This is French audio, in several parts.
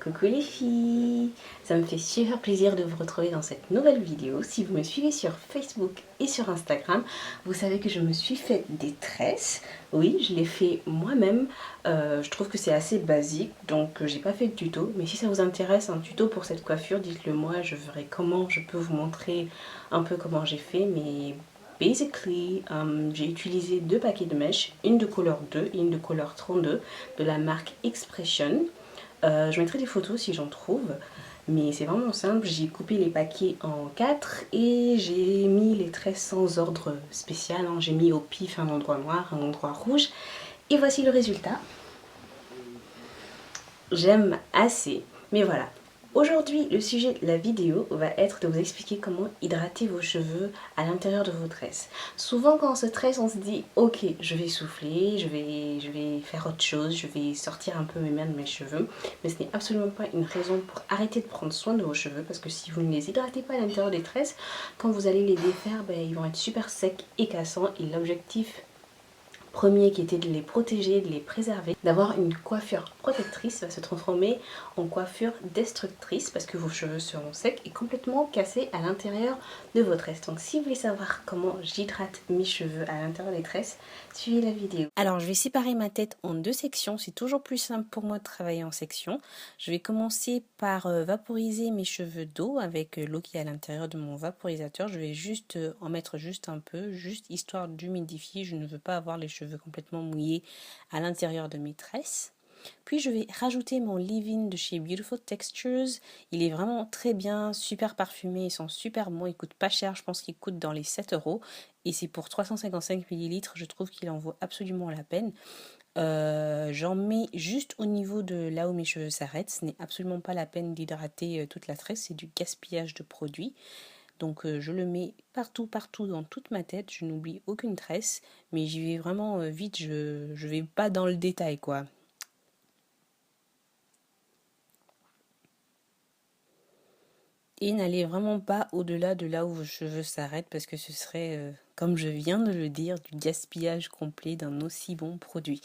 Coucou les filles, ça me fait super plaisir de vous retrouver dans cette nouvelle vidéo. Si vous me suivez sur Facebook et sur Instagram, vous savez que je me suis fait des tresses. Oui, je l'ai fait moi-même. Je trouve que c'est assez basique, donc j'ai pas fait de tuto. Mais si ça vous intéresse un tuto pour cette coiffure, dites-le moi, je verrai comment je peux vous montrer un peu comment j'ai fait. Mais basically, j'ai utilisé deux paquets de mèches, une de couleur 2 et une de couleur 32 de la marque Expression. Je mettrai des photos si j'en trouve, mais c'est vraiment simple. J'ai coupé les paquets en 4 et j'ai mis les tresses sans ordre spécial, hein. J'ai mis au pif un endroit noir, un endroit rouge, et voici le résultat. J'aime assez, mais voilà. Aujourd'hui, le sujet de la vidéo va être de vous expliquer comment hydrater vos cheveux à l'intérieur de vos tresses. Souvent quand on se tresse, on se dit ok, je vais souffler, je vais faire autre chose, je vais sortir un peu mes mains de mes cheveux. Mais ce n'est absolument pas une raison pour arrêter de prendre soin de vos cheveux, parce que si vous ne les hydratez pas à l'intérieur des tresses, quand vous allez les défaire, ils vont être super secs et cassants. Et l'objectif premier qui était de les protéger, de les préserver, d'avoir une coiffure protectrice va se transformer en coiffure destructrice parce que vos cheveux seront secs et complètement cassés à l'intérieur de vos tresses. Donc si vous voulez savoir comment j'hydrate mes cheveux à l'intérieur des tresses, suivez la vidéo. Alors je vais séparer ma tête en deux sections, c'est toujours plus simple pour moi de travailler en sections. Je vais commencer par vaporiser mes cheveux d'eau avec l'eau qui est à l'intérieur de mon vaporisateur. Je vais juste en mettre juste un peu, juste histoire d'humidifier. Je ne veux pas avoir les cheveux complètement mouillés à l'intérieur de mes tresses. Puis je vais rajouter mon leave-in de chez Beautiful Textures. Il est vraiment très bien, super parfumé, il sent super bon, il coûte pas cher, je pense qu'il coûte dans les 7 € et c'est pour 355 ml, je trouve qu'il en vaut absolument la peine. J'en mets juste au niveau de là où mes cheveux s'arrêtent, ce n'est absolument pas la peine d'hydrater toute la tresse, c'est du gaspillage de produits. Donc je le mets partout dans toute ma tête, je n'oublie aucune tresse, mais j'y vais vraiment vite, je vais pas dans le détail quoi. Et n'allez vraiment pas au-delà de là où vos cheveux s'arrêtent parce que ce serait, comme je viens de le dire, du gaspillage complet d'un aussi bon produit.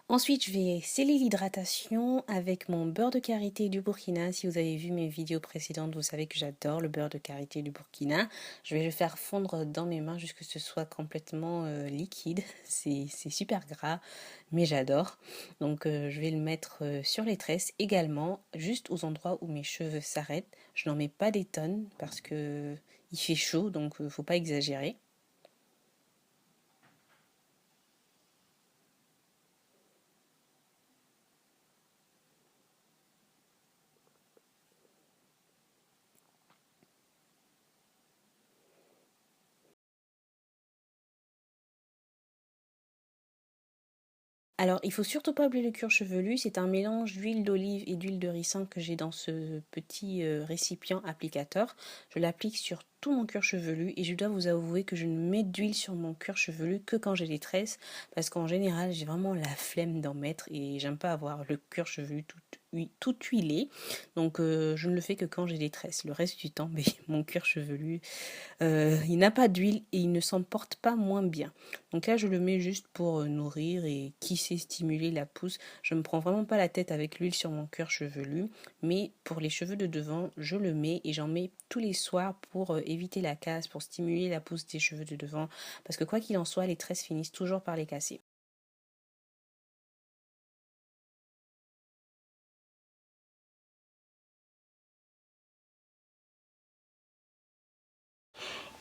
Ensuite, je vais sceller l'hydratation avec mon beurre de karité du Burkina. Si vous avez vu mes vidéos précédentes, vous savez que j'adore le beurre de karité du Burkina. Je vais le faire fondre dans mes mains jusqu'à ce que ce soit complètement liquide. C'est super gras, mais j'adore. Donc je vais le mettre sur les tresses également, juste aux endroits où mes cheveux s'arrêtent. Je n'en mets pas des tonnes parce que il fait chaud, donc faut pas exagérer. Alors, il faut surtout pas oublier le cuir chevelu, c'est un mélange d'huile d'olive et d'huile de ricin que j'ai dans ce petit récipient applicateur. Je l'applique sur tout mon cuir chevelu et je dois vous avouer que je ne mets d'huile sur mon cuir chevelu que quand j'ai des tresses parce qu'en général j'ai vraiment la flemme d'en mettre et j'aime pas avoir le cuir chevelu tout huilé. Donc je ne le fais que quand j'ai des tresses. Le reste du temps, mais mon cuir chevelu il n'a pas d'huile et il ne s'emporte pas moins bien. Donc là, je le mets juste pour nourrir et qui sait stimuler la pousse. Je me prends vraiment pas la tête avec l'huile sur mon cuir chevelu, mais pour les cheveux de devant, je le mets et j'en mets tous les soirs pour éviter la casse, pour stimuler la pousse des cheveux de devant. Parce que quoi qu'il en soit, les tresses finissent toujours par les casser.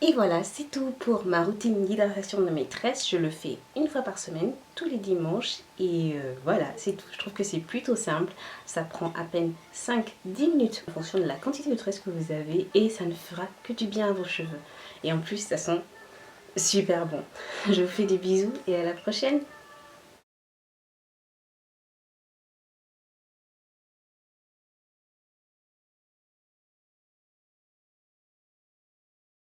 Et voilà, c'est tout pour ma routine d'hydratation de mes tresses. Je le fais une fois par semaine, tous les dimanches. Et voilà, c'est tout. Je trouve que c'est plutôt simple. Ça prend à peine 5-10 minutes en fonction de la quantité de tresses que vous avez. Et ça ne fera que du bien à vos cheveux. Et en plus, ça sent super bon. Je vous fais des bisous et à la prochaine.